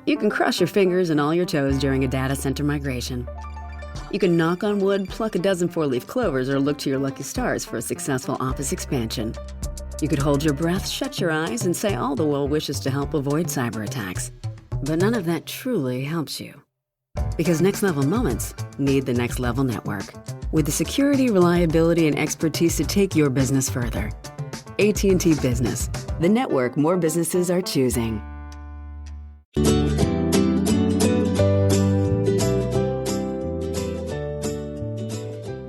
You can cross your fingers and all your toes during a data center migration. You can knock on wood, pluck a dozen four-leaf clovers, or look to your lucky stars for a successful office expansion. You could hold your breath, shut your eyes, and say all the well wishes to help avoid cyber attacks. But none of that truly helps you. Because Next Level Moments need the Next Level Network, with the security, reliability, and expertise to take your business further. AT&T Business, the network more businesses are choosing.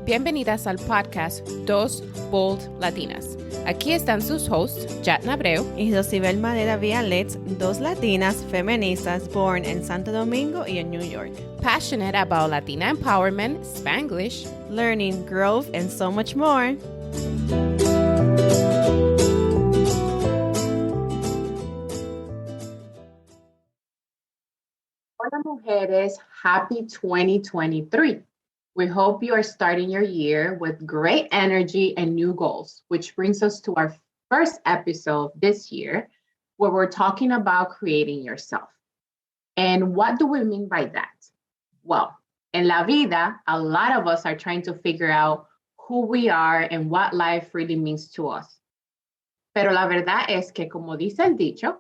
Bienvenidas al podcast Dos Bold Latinas. Aquí están sus hosts, Jatna Abreu y Josibel Madera Vialets, dos latinas feministas born in Santo Domingo y in New York. Passionate about Latina empowerment, Spanglish, learning, growth, and so much more. Hola mujeres, happy 2023. We hope you are starting your year with great energy and new goals, which brings us to our first episode this year, where we're talking about creating yourself. And what do we mean by that? Well, en la vida, a lot of us are trying to figure out who we are and what life really means to us. Pero la verdad es que, como dice el dicho,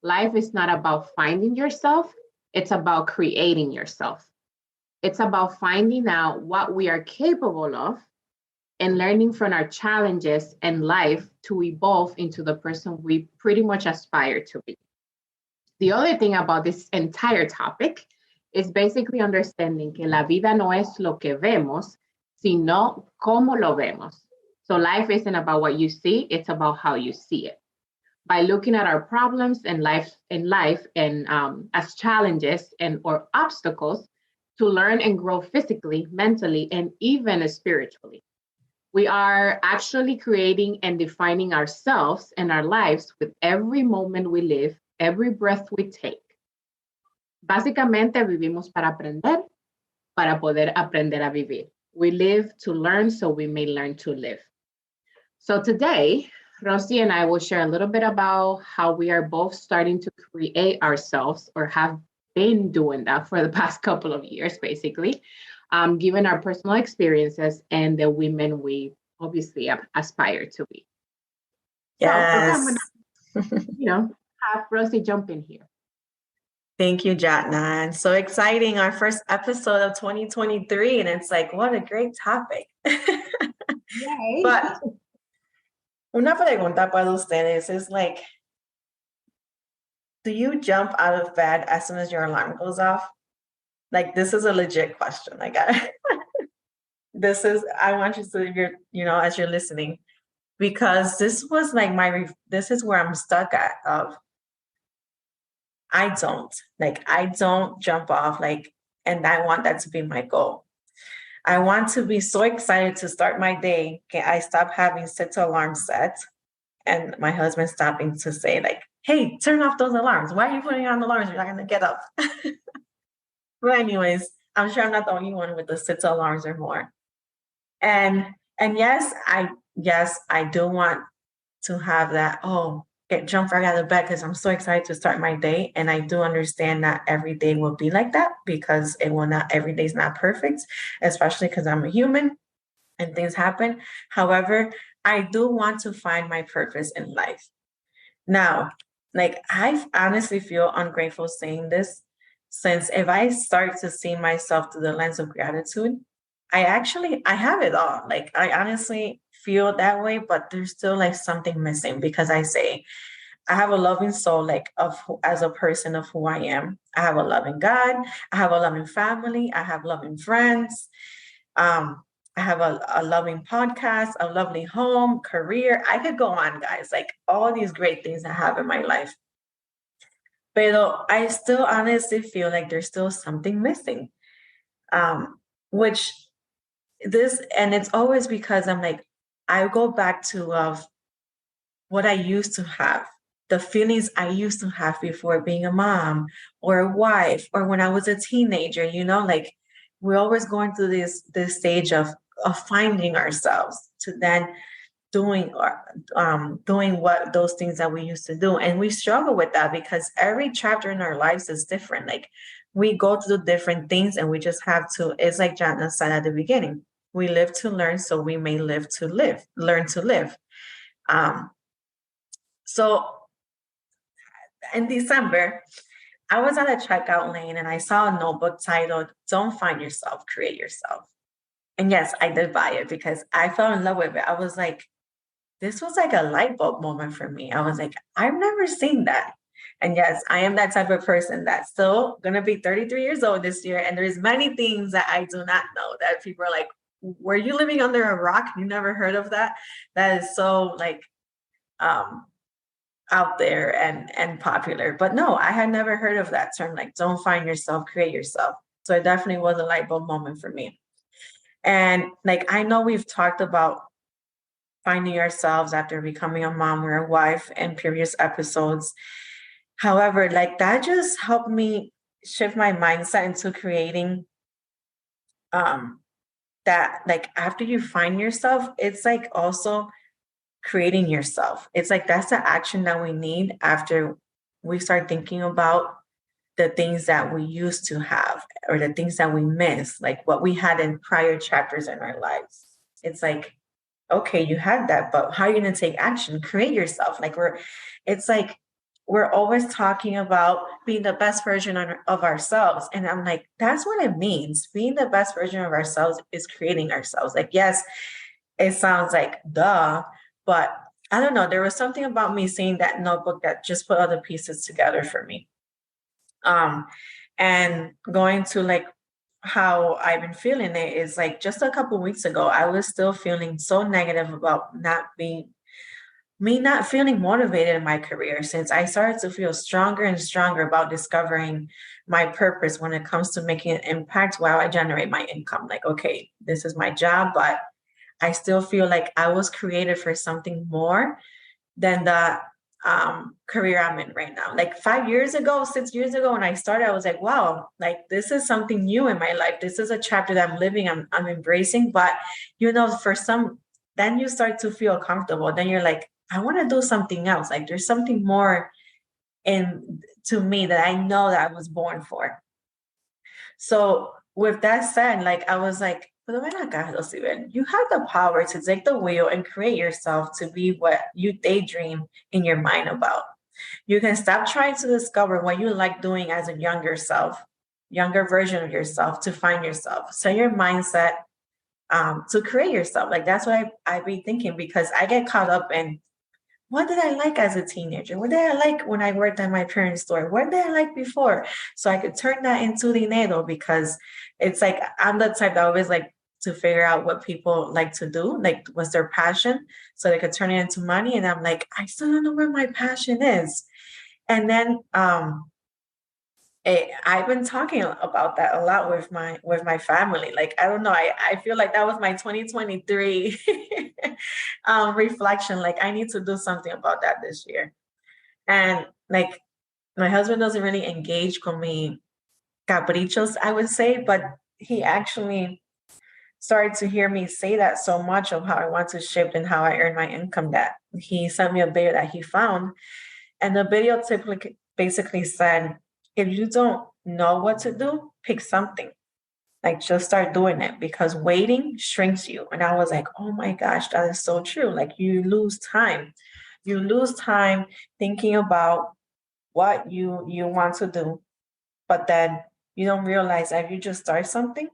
life is not about finding yourself, it's about creating yourself. It's about finding out what we are capable of and learning from our challenges and life to evolve into the person we pretty much aspire to be. The other thing about this entire topic is basically understanding que la vida no es lo que vemos, sino cómo lo vemos. So life isn't about what you see, it's about how you see it. By looking at our problems and life and as challenges and or obstacles, to learn and grow physically, mentally, and even spiritually. We are actually creating and defining ourselves and our lives with every moment we live, every breath we take. Básicamente vivimos para aprender, para poder aprender a vivir. We live to learn so we may learn to live. So today, Rosie and I will share a little bit about how we are both starting to create ourselves or have been doing that for the past couple of years, basically, given our personal experiences and the women we obviously aspire to be. Yes. So I'm gonna, have Rosie jump in here. Thank you, Jatna. And so exciting, our first episode of 2023, and it's like, what a great topic. Yay. But una pregunta para ustedes is like, do you jump out of bed as soon as your alarm goes off? Like, this is a legit question. Like, I want you to, as you're listening, because this was like this is where I'm stuck at of, I don't jump off, and I want that to be my goal. I want to be so excited to start my day. I stop having set alarm set, and my husband stopping to say like, hey, turn off those alarms. Why are you putting on alarms? You're not going to get up. But anyways, I'm sure I'm not the only one with the 6 alarms or more. And yes, I do want to have that, jump right out of bed because I'm so excited to start my day. And I do understand that every day will be like that because every day is not perfect, especially because I'm a human and things happen. However, I do want to find my purpose in life. Now, I honestly feel ungrateful saying this, since if I start to see myself through the lens of gratitude, I have it all. I honestly feel that way, but there's still something missing because I have a loving soul, as a person of who I am. I have a loving God. I have a loving family. I have loving friends. I have a loving podcast, a lovely home, career. I could go on, guys, all these great things I have in my life. But I still honestly feel like there's still something missing, and it's always because I go back to what I used to have, the feelings I used to have before being a mom or a wife, or when I was a teenager, we're always going through this stage of finding ourselves to then doing or doing what those things that we used to do. And we struggle with that because every chapter in our lives is different. Like we go to do different things and we just have to, it's like Jana said at the beginning, we live to learn, so we may learn to live. So in December, I was at a checkout lane and I saw a notebook titled, Don't Find Yourself, Create Yourself. And yes, I did buy it because I fell in love with it. I was like, this was like a light bulb moment for me. I was like, I've never seen that. And yes, I am that type of person that's still going to be 33 years old this year. And there's many things that I do not know that people are like, were you living under a rock? You never heard of that? That is so like out there and popular. But no, I had never heard of that term, like don't find yourself, create yourself. So it definitely was a light bulb moment for me. And like, I know we've talked about finding ourselves after becoming a mom or a wife in previous episodes. However, like that just helped me shift my mindset into creating that, like after you find yourself, it's like also creating yourself. It's like that's the action that we need after we start thinking about the things that we used to have or the things that we miss, like what we had in prior chapters in our lives. It's like, okay, you had that, but how are you going to take action? Create yourself. Like it's like we're always talking about being the best version of ourselves. And I'm like, that's what it means. Being the best version of ourselves is creating ourselves. Like, yes, it sounds like duh, but I don't know. There was something about me seeing that notebook that just put all the pieces together for me. And going to like how I've been feeling it is like just a couple weeks ago, I was still feeling so negative about not feeling motivated in my career since I started to feel stronger and stronger about discovering my purpose when it comes to making an impact while I generate my income. Like, okay, this is my job, but I still feel like I was created for something more than the career I'm in right now. Like 5 years ago, 6 years ago, when I started, I was like, wow, like this is something new in my life. This is a chapter that I'm living, I'm embracing. But then you start to feel comfortable. Then you're like, I want to do something else. Like there's something more to me that I know that I was born for. So with that said, like I was like, pero ven acá, Rosibel, you have the power to take the wheel and create yourself to be what you daydream in your mind about. You can stop trying to discover what you like doing as a younger version of yourself to find yourself. So your mindset to create yourself. Like that's what I be thinking because I get caught up in what did I like as a teenager? What did I like when I worked at my parents' store? What did I like before? So I could turn that into dinero because it's like I'm the type that always like to figure out what people like to do, like what's their passion, so they could turn it into money. And I'm like, I still don't know where my passion is. And then I've been talking about that a lot with my family. Like, I don't know, I feel like that was my 2023 reflection. Like, I need to do something about that this year. And like, my husband doesn't really engage con mi caprichos, I would say, but he actually started to hear me say that so much of how I want to shift and how I earn my income that he sent me a video that he found. And the video basically said, if you don't know what to do, pick something. Like just start doing it because waiting shrinks you. And I was like, oh my gosh, that is so true. Like you lose time. You lose time thinking about what you want to do. But then you don't realize that if you just start something,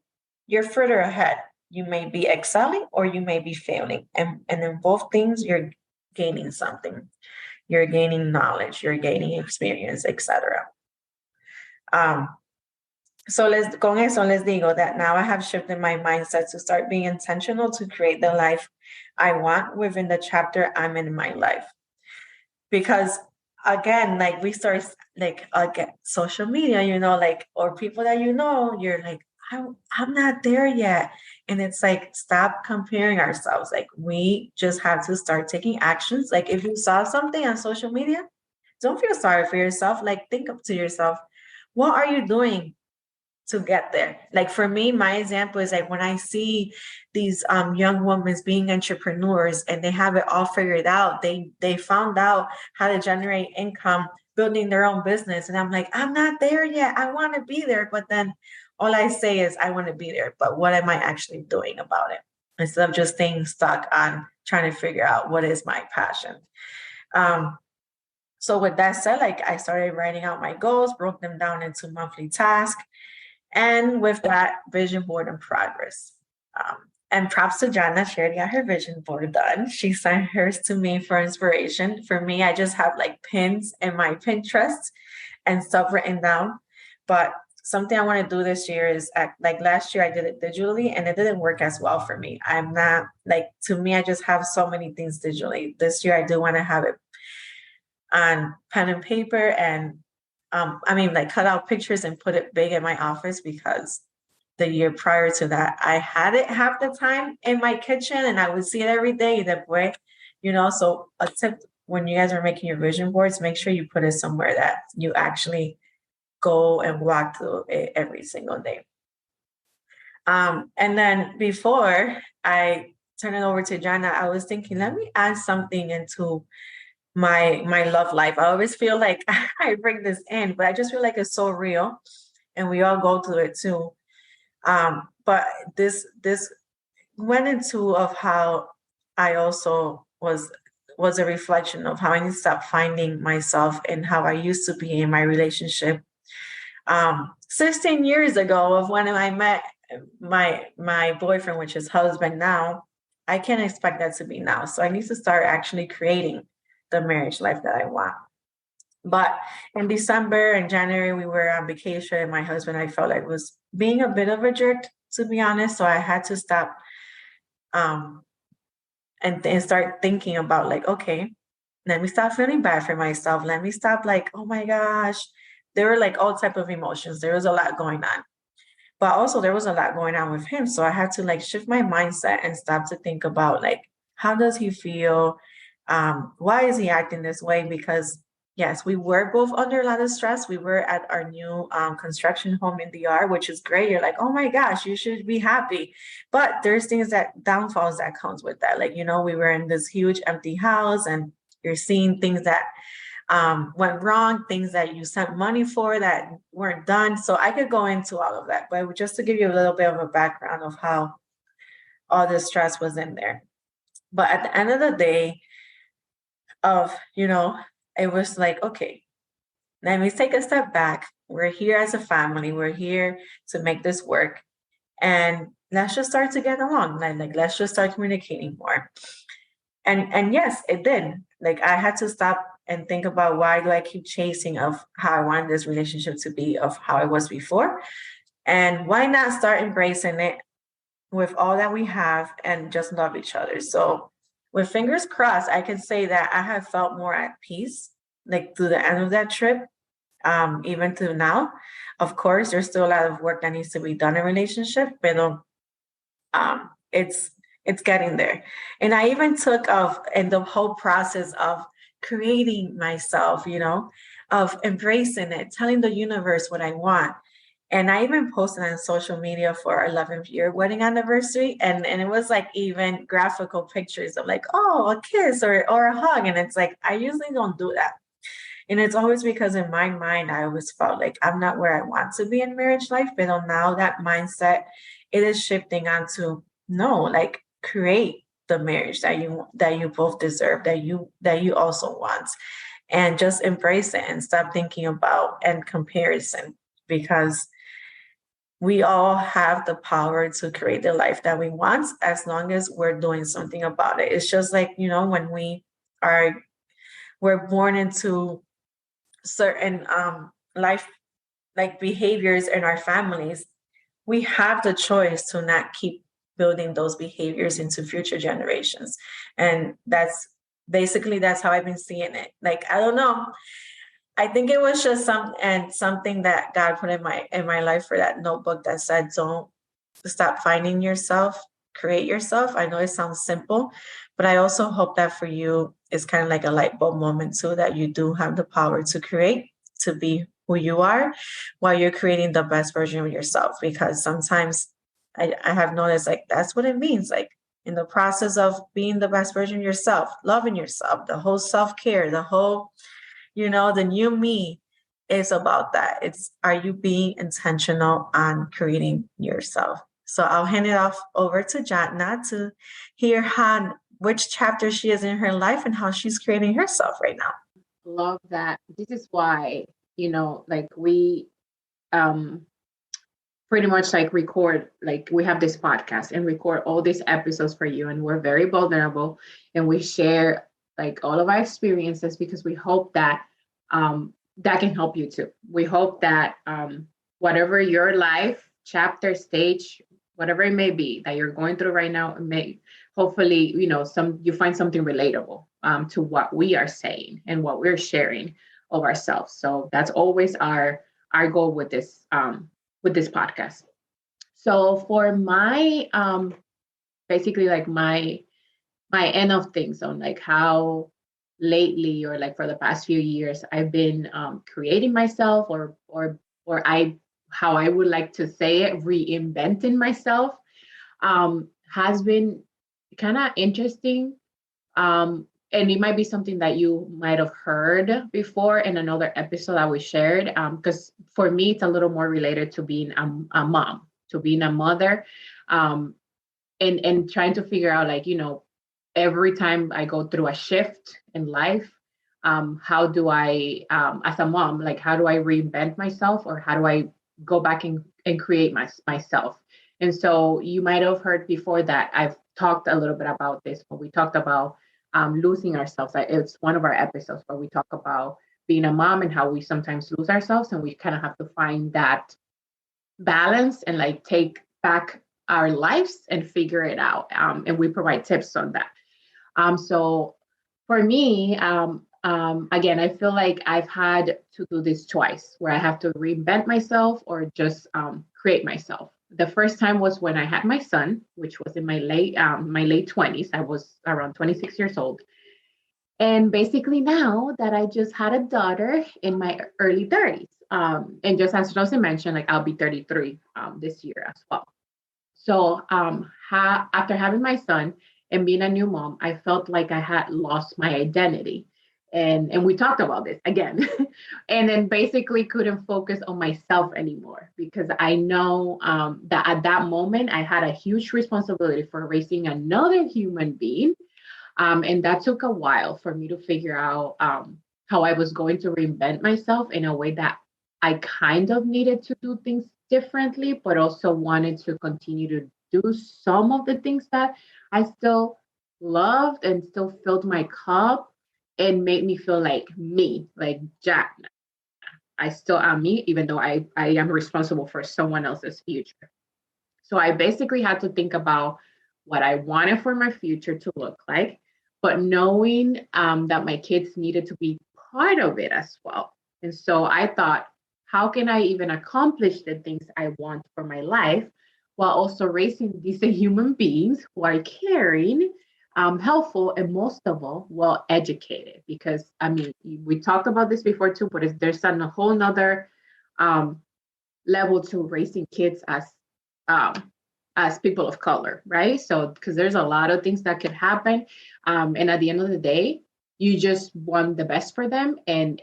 you're further ahead. You may be excelling or you may be failing. And in both things, you're gaining something. You're gaining knowledge, you're gaining experience, etc. So con eso les digo that now I have shifted my mindset to start being intentional to create the life I want within the chapter I'm in my life. Because again, like we start like again, social media, like, or people that you're like, I'm not there yet. And it's like, stop comparing ourselves. Like we just have to start taking actions. Like if you saw something on social media, don't feel sorry for yourself. Like think up to yourself, what are you doing to get there. Like for me, my example is like when I see these young women being entrepreneurs and they have it all figured out, they found out how to generate income building their own business. And I'm like, I'm not there yet. I want to be there. But then all I say is I want to be there. But what am I actually doing about it? Instead of just staying stuck on trying to figure out what is my passion. So with that said, like I started writing out my goals, broke them down into monthly tasks. And with that, vision board in progress. And props to Jana, she already got her vision board done. She sent hers to me for inspiration. For me, I just have like pins in my Pinterest and stuff written down. But something I want to do this year is like last year I did it digitally and it didn't work as well for me. I'm not like, to me, I just have so many things digitally. This year I do want to have it on pen and paper and like cut out pictures and put it big in my office, because the year prior to that, I had it half the time in my kitchen and I would see it every day. That way, so a tip when you guys are making your vision boards, make sure you put it somewhere that you actually go and walk through it every single day. And then before I turn it over to Jana, I was thinking, let me add something into my love life. I always feel like I bring this in, but I just feel like it's so real and we all go through it too. But this went into of how I also was a reflection of how I need to stop finding myself and how I used to be in my relationship 16 years ago, of when I met my boyfriend, which is husband now. I can't expect that to be now. So I need to start actually creating the marriage life that I want. But in December and January, we were on vacation, and my husband, I felt like, was being a bit of a jerk, to be honest. So I had to stop and start thinking about like, okay, let me stop feeling bad for myself. Let me stop like, oh my gosh. There were like all type of emotions. There was a lot going on. But also there was a lot going on with him. So I had to like shift my mindset and stop to think about like, how does he feel? Why is he acting this way? Because yes, we were both under a lot of stress. We were at our new construction home in DR, which is great. You're like, oh my gosh, you should be happy. But there's things that downfalls that comes with that. Like, we were in this huge empty house and you're seeing things that went wrong, things that you sent money for that weren't done. So I could go into all of that, but just to give you a little bit of a background of how all the stress was in there. But at the end of the day, it was like, okay, let me take a step back. We're here as a family. We're here to make this work. And let's just start to get along. Like let's just start communicating more. And yes, it did. Like I had to stop and think about, why do I keep chasing of how I want this relationship to be, of how it was before? And why not start embracing it with all that we have and just love each other? So with fingers crossed, I can say that I have felt more at peace, like through the end of that trip, even to now. Of course, there's still a lot of work that needs to be done in a relationship, but it's getting there. And I even took in the whole process of creating myself, of embracing it, telling the universe what I want. And I even posted on social media for our 11th year wedding anniversary. And it was like even graphical pictures of like, oh, a kiss or a hug. And it's like, I usually don't do that. And it's always because in my mind, I always felt like I'm not where I want to be in marriage life. But now that mindset, it is shifting onto, no, like create the marriage that you both deserve, that you also want. And just embrace it and stop thinking about and comparison, because we all have the power to create the life that we want as long as we're doing something about it. It's just like, when we're born into certain life like behaviors in our families, we have the choice to not keep building those behaviors into future generations. And that's how I've been seeing it. Like, I don't know. I think it was just something that God put in my life for that notebook that said, don't stop finding yourself, create yourself. I know it sounds simple, but I also hope that for you it's kind of like a light bulb moment too, that you do have the power to create, to be who you are while you're creating the best version of yourself. Because sometimes I have noticed like that's what it means. Like in the process of being the best version of yourself, loving yourself, the whole self-care, the whole, the new me is about that. It's, are you being intentional on creating yourself? So I'll hand it off over to Jatna to hear which chapter she is in her life and how she's creating herself right now. Love that. This is why, like we pretty much like record, like we have this podcast and record all these episodes for you. And we're very vulnerable and we share like all of our experiences because we hope that that can help you too. We hope that whatever your life, chapter, stage, whatever it may be that you're going through right now, it may hopefully, you find something relatable to what we are saying and what we're sharing of ourselves. So that's always our goal with this podcast. So for my basically like my end of things on like how lately or like for the past few years I've been creating myself or how I would like to say it, reinventing myself, has been kind of interesting. And it might be something that you might have heard before in another episode that we shared. Because for me, it's a little more related to being a mom, to being a mother, and trying to figure out like, every time I go through a shift in life, how do I, as a mom, like how do I reinvent myself or how do I go back and create myself? And so you might have heard before that I've talked a little bit about this when we talked about losing ourselves. It's one of our episodes where we talk about being a mom and how we sometimes lose ourselves and we kind of have to find that balance and like take back our lives and figure it out. And we provide tips on that. So for me, again, I feel like I've had to do this twice where I have to reinvent myself or just create myself. The first time was when I had my son, which was in my late 20s. I was around 26 years old. And basically now that I just had a daughter in my early 30s, and just as Rosie mentioned, like I'll be 33 this year as well. So after having my son and being a new mom, I felt like I had lost my identity. And we talked about this again, and then basically couldn't focus on myself anymore because I know that at that moment I had a huge responsibility for raising another human being. And that took a while for me to figure out how I was going to reinvent myself in a way that I kind of needed to do things differently, but also wanted to continue to do some of the things that I still loved and still filled my cup and made me feel like me, like Jack. I still am me, even though I am responsible for someone else's future. So I basically had to think about what I wanted for my future to look like, but knowing that my kids needed to be part of it as well. And so I thought, how can I even accomplish the things I want for my life while also raising decent human beings who are caring, helpful, and most of all, well educated? Because I mean, we talked about this before too, but there's a whole nother level to raising kids as people of color, right? So because there's a lot of things that could happen, and at the end of the day, you just want the best for them, and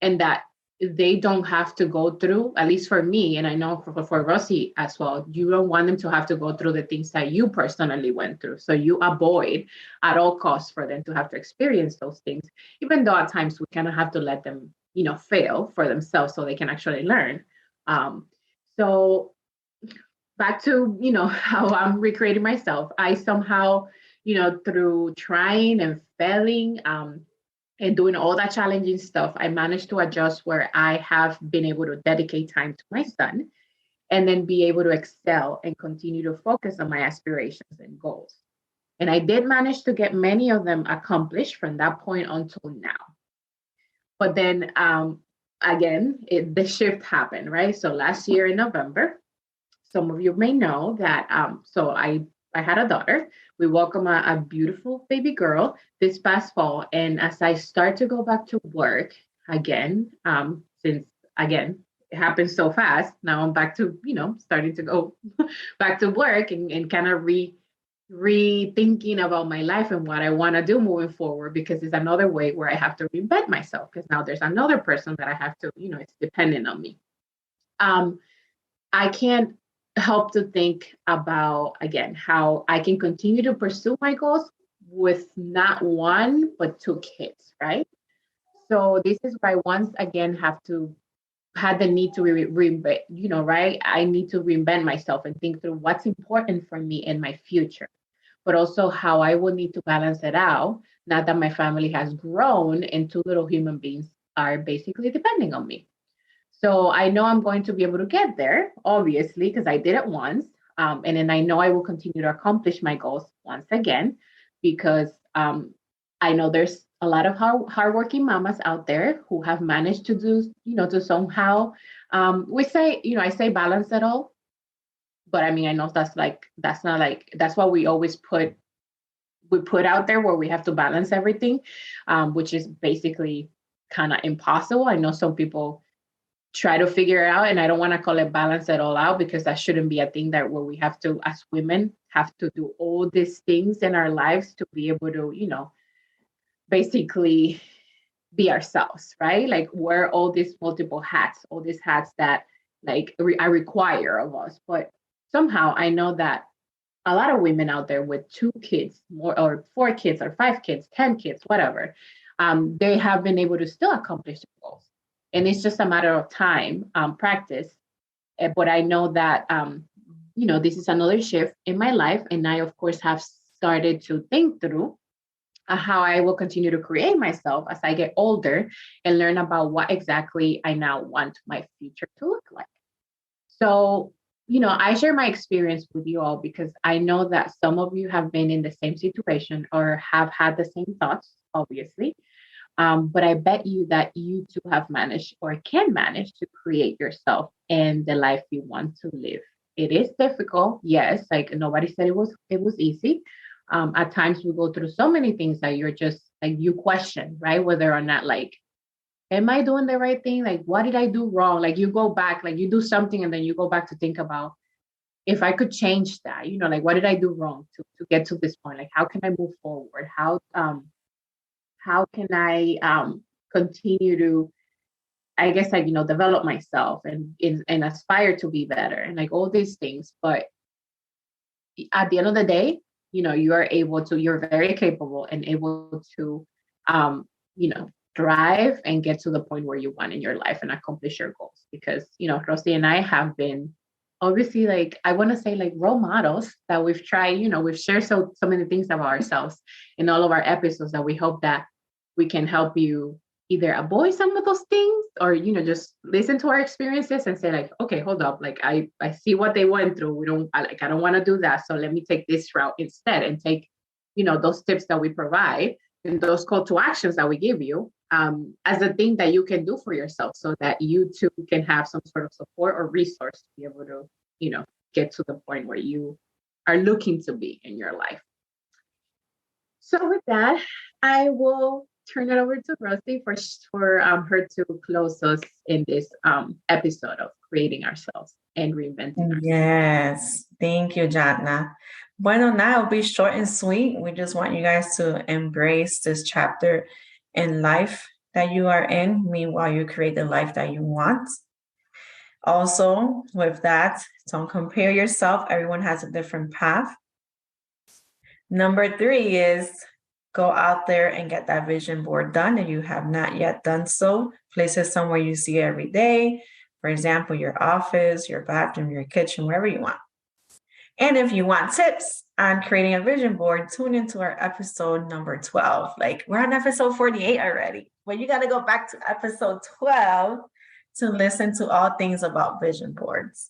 that they don't have to go through, at least for me, and I know for Rosie as well, you don't want them to have to go through the things that you personally went through. So you avoid at all costs for them to have to experience those things, even though at times we kind of have to let them, fail for themselves so they can actually learn. So back to, how I'm recreating myself. I somehow, through trying and failing, and doing all that challenging stuff, I managed to adjust where I have been able to dedicate time to my son and then be able to excel and continue to focus on my aspirations and goals. And I did manage to get many of them accomplished from that point until now. But then again, the shift happened, right? So last year in November, some of you may know that, so I had a daughter. We welcomed a beautiful baby girl this past fall. And as I start to go back to work again, since again, it happened so fast. Now I'm back to, starting to go back to work and kind of rethinking about my life and what I want to do moving forward, because it's another way where I have to reinvent myself, because now there's another person that I have to, it's dependent on me. I can't help to think about, again, how I can continue to pursue my goals with not one, but two kids, right? So this is where I once again had the need to reinvent, right? I need to reinvent myself and think through what's important for me in my future, but also how I will need to balance it out now that my family has grown and two little human beings are basically depending on me. So I know I'm going to be able to get there, obviously, because I did it once. And then I know I will continue to accomplish my goals once again, because I know there's a lot of hardworking mamas out there who have managed to do, to somehow, I say balance it all. But I mean, I know that's what we always put out there, where we have to balance everything, which is basically kind of impossible. I know some people try to figure it out, and I don't want to call it balance it all out, because that shouldn't be a thing that where we have to, as women, have to do all these things in our lives to be able to, basically be ourselves, right? Like wear all these multiple hats, all these hats that I require of us. But somehow I know that a lot of women out there with 2 kids, more, or 4 kids, or 5 kids, 10 kids, whatever, they have been able to still accomplish their goals. And it's just a matter of time, practice. But I know that, this is another shift in my life. And I, of course, have started to think through how I will continue to create myself as I get older and learn about what exactly I now want my future to look like. So, I share my experience with you all because I know that some of you have been in the same situation or have had the same thoughts, obviously. But I bet you that you too have managed or can manage to create yourself and the life you want to live. It is difficult, yes. Like nobody said it was easy. At times we go through so many things that you're just like, you question, right? Whether or not am I doing the right thing? Like, what did I do wrong? Like you go back, like you do something and then you go back to think about, if I could change that, what did I do wrong to get to this point? Like, how can I move forward? How can I continue to, I guess, develop myself and aspire to be better and like all these things. But at the end of the day, you're very capable and able to, thrive and get to the point where you want in your life and accomplish your goals. Because, Rosie and I have been obviously, like, I want to say like role models that we've tried, we've shared so many things about ourselves in all of our episodes that we hope that we can help you either avoid some of those things or, just listen to our experiences and say like, okay, hold up. Like, I see what they went through. I don't want to do that. So let me take this route instead and take, those tips that we provide and those call to actions that we give you as a thing that you can do for yourself so that you too can have some sort of support or resource to be able to, get to the point where you are looking to be in your life. So with that, I will turn it over to Rosie for her to close us in this episode of creating ourselves and reinventing ourselves. Yes, thank you, Jatna. Bueno, now it'll be short and sweet. We just want you guys to embrace this chapter in life that you are in. Meanwhile, you create the life that you want. Also, with that, don't compare yourself. Everyone has a different path. Number 3 is go out there and get that vision board done. If you have not yet done so, place it somewhere you see every day. For example, your office, your bathroom, your kitchen, wherever you want. And if you want tips on creating a vision board, tune into our episode number 12. Like, we're on episode 48 already, but you got to go back to episode 12 to listen to all things about vision boards.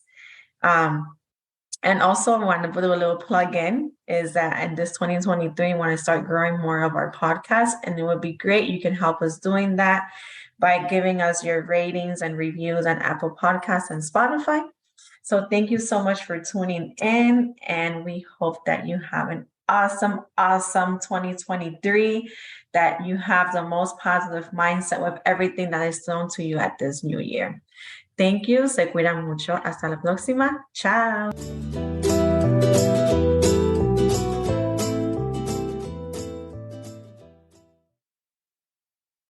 And also, I want to put a little plug in is that in this 2023, we want to start growing more of our podcast. And it would be great. You can help us doing that by giving us your ratings and reviews on Apple Podcasts and Spotify. So thank you so much for tuning in. And we hope that you have an awesome, awesome 2023, that you have the most positive mindset with everything that is thrown to you at this new year. Thank you. Se cuidan mucho. Hasta la próxima. Ciao.